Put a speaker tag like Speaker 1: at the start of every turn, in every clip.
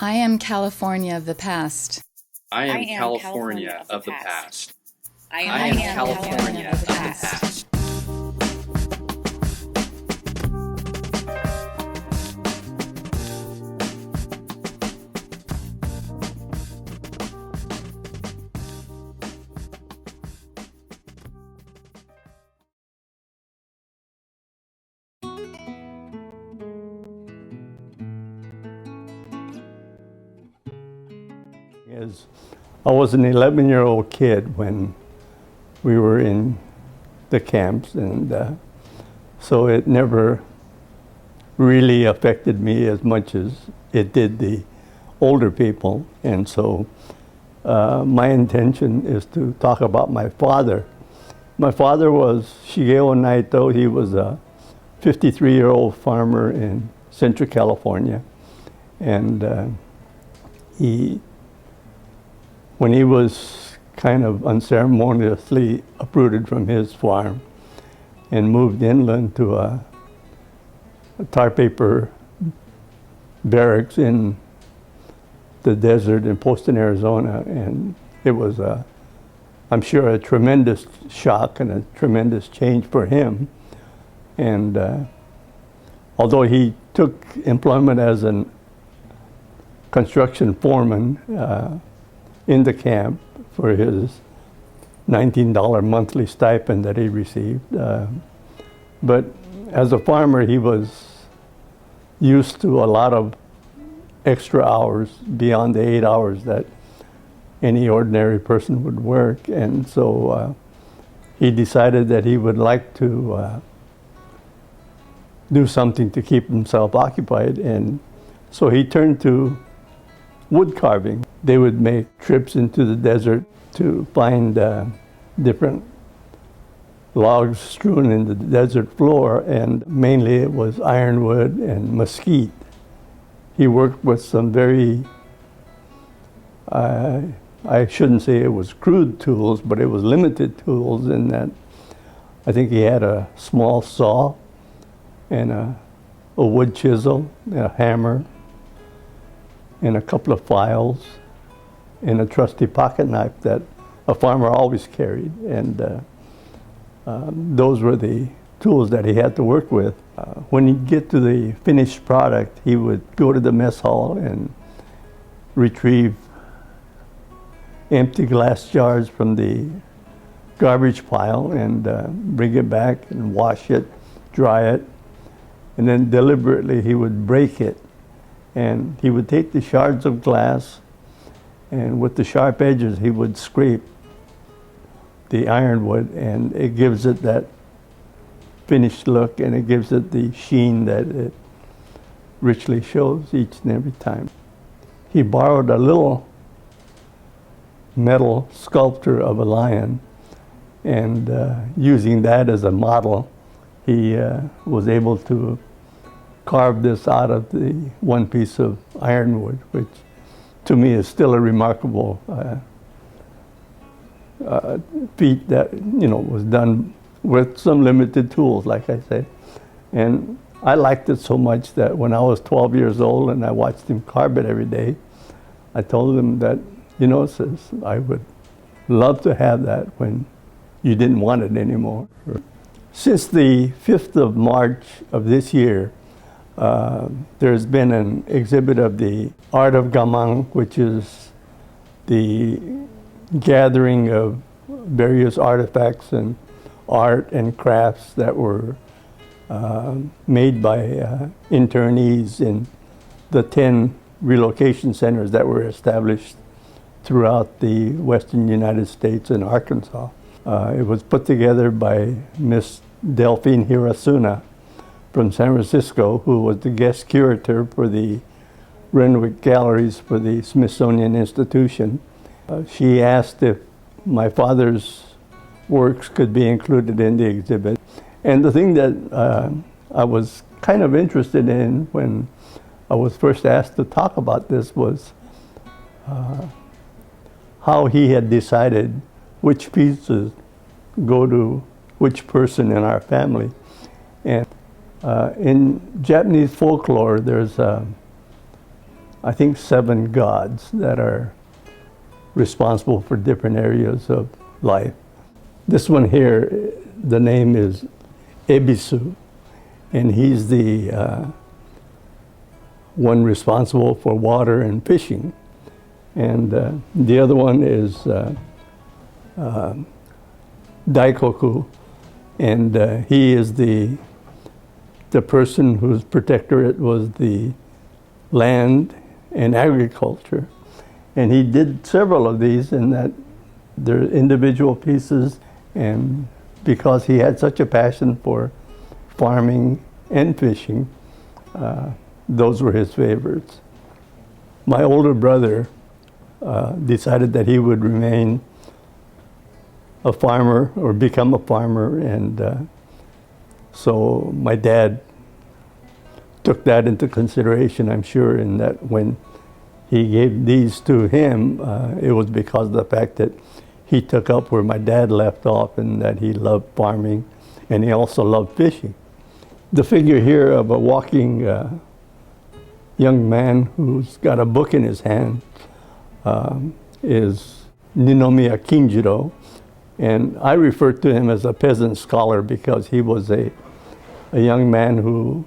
Speaker 1: I am California of the past.
Speaker 2: I am California of the past. I am California of the past.
Speaker 3: I was an 11-year-old kid when we were in the camps, and so it never really affected me as much as it did the older people. And so my intention is to talk about my father. My father was Shig Naito. He was a 53-year-old farmer in Central California, and when he was kind of unceremoniously uprooted from his farm and moved inland to a tar paper barracks in the desert in Poston, Arizona. And it was, I'm sure, a tremendous shock and a tremendous change for him. And although he took employment as a construction foreman in the camp for his $19 monthly stipend that he received. But as a farmer, he was used to a lot of extra hours beyond the 8 hours that any ordinary person would work. And so he decided that he would like to do something to keep himself occupied. And so he turned to wood carving. They would make trips into the desert to find different logs strewn in the desert floor, and mainly it was ironwood and mesquite. He worked with some very, I shouldn't say it was crude tools, but it was limited tools in that I think he had a small saw and a wood chisel, and a hammer, and a couple of files, and a trusty pocket knife that a farmer always carried. And those were the tools that he had to work with. When he'd get to the finished product, he would go to the mess hall and retrieve empty glass jars from the garbage pile and bring it back and wash it, dry it, and then deliberately he would break it. And he would take the shards of glass, and with the sharp edges, he would scrape the ironwood, and it gives it that finished look, and it gives it the sheen that it richly shows each and every time. He borrowed a little metal sculpture of a lion, and using that as a model, he was able to carved this out of the one piece of ironwood, which to me is still a remarkable feat that, was done with some limited tools, like I say. And I liked it so much that when I was 12 years old and I watched him carve it every day, I told him that, sis, I would love to have that when you didn't want it anymore. Since the 5th of March of this year, there's been an exhibit of the art of Gaman, which is the gathering of various artifacts and art and crafts that were made by internees in the 10 relocation centers that were established throughout the western United States and Arkansas. It was put together by Miss Delphine Hirasuna from San Francisco, who was the guest curator for the Renwick Galleries for the Smithsonian Institution. She asked if my father's works could be included in the exhibit. And the thing that I was kind of interested in when I was first asked to talk about this was how he had decided which pieces go to which person in our family. And in Japanese folklore, there's I think, 7 gods that are responsible for different areas of life. This one here, the name is Ebisu, and he's the one responsible for water and fishing. And the other one is Daikoku, and he is the person whose protectorate was the land and agriculture. And he did several of these in that they're individual pieces, and because he had such a passion for farming and fishing, those were his favorites. My older brother decided that he would remain a farmer or become a farmer, and so my dad took that into consideration, I'm sure, in that when he gave these to him, it was because of the fact that he took up where my dad left off, and that he loved farming and he also loved fishing. The figure here of a walking young man who's got a book in his hand is Ninomiya Kinjiro, and I refer to him as a peasant scholar because he was a young man who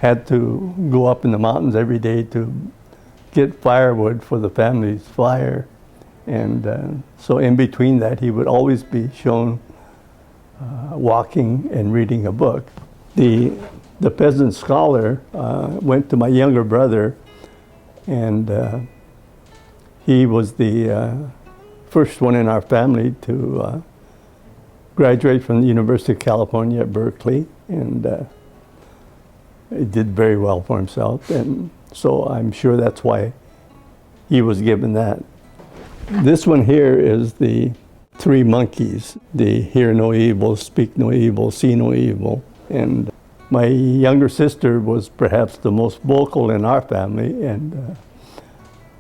Speaker 3: had to go up in the mountains every day to get firewood for the family's fire, and so in between that he would always be shown walking and reading a book. The peasant scholar went to my younger brother, and he was the first one in our family to graduate from the University of California at Berkeley, and he did very well for himself, and so I'm sure that's why he was given that. This one here is the 3 monkeys, the hear no evil, speak no evil, see no evil. And my younger sister was perhaps the most vocal in our family, and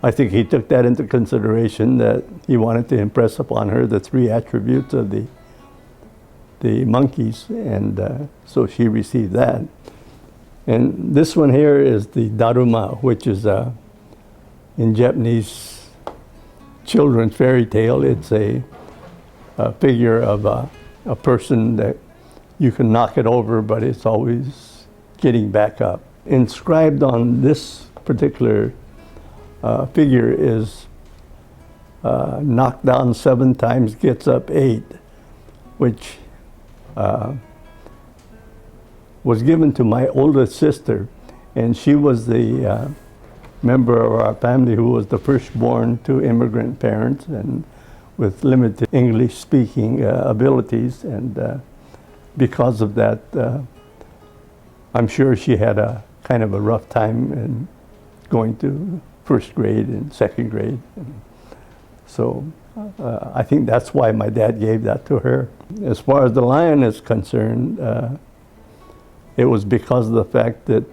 Speaker 3: I think he took that into consideration, that he wanted to impress upon her the 3 attributes of the monkeys, and so she received that. And this one here is the Daruma, which is in Japanese children's fairy tale. It's a figure of a person that you can knock it over, but it's always getting back up. Inscribed on this particular figure is knocked down 7 times, gets up 8, which was given to my oldest sister, and she was the member of our family who was the firstborn to immigrant parents and with limited English speaking abilities, and because of that, I'm sure she had a kind of a rough time in going to 1st grade and 2nd grade. And so I think that's why my dad gave that to her. As far as the lion is concerned, it was because of the fact that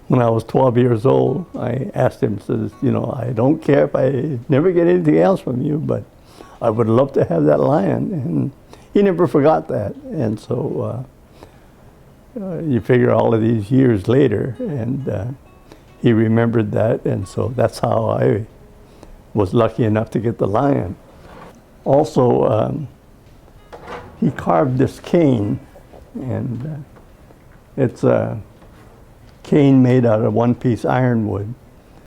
Speaker 3: when I was 12 years old, I asked him, says, you know, I don't care if I never get anything else from you, but I would love to have that lion. And he never forgot that. And so you figure all of these years later, and he remembered that, and so that's how I was lucky enough to get the lion. Also, he carved this cane, and it's a cane made out of 1-piece ironwood.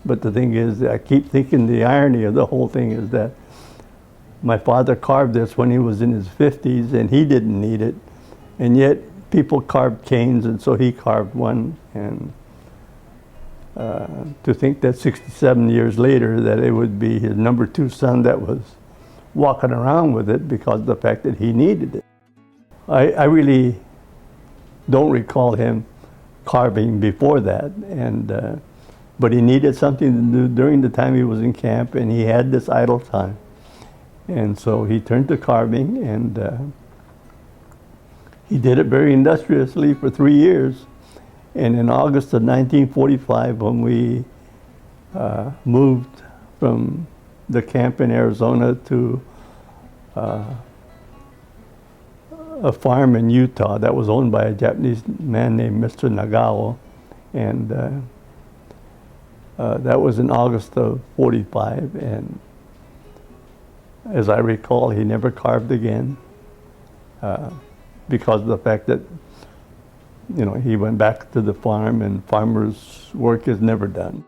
Speaker 3: But the thing is, I keep thinking the irony of the whole thing is that my father carved this when he was in his 50s, and he didn't need it, and yet people carved canes, and so he carved one. And to think that 67 years later that it would be his number 2 son that was walking around with it because of the fact that he needed it. I really don't recall him carving before that, and but he needed something to do during the time he was in camp, and he had this idle time, and so he turned to carving, and he did it very industriously for 3 years. And in August of 1945, when we moved from the camp in Arizona to a farm in Utah that was owned by a Japanese man named Mr. Nagao, and That was in August of '45, and as I recall, he never carved again because of the fact that, you know, he went back to the farm and farmers' work is never done.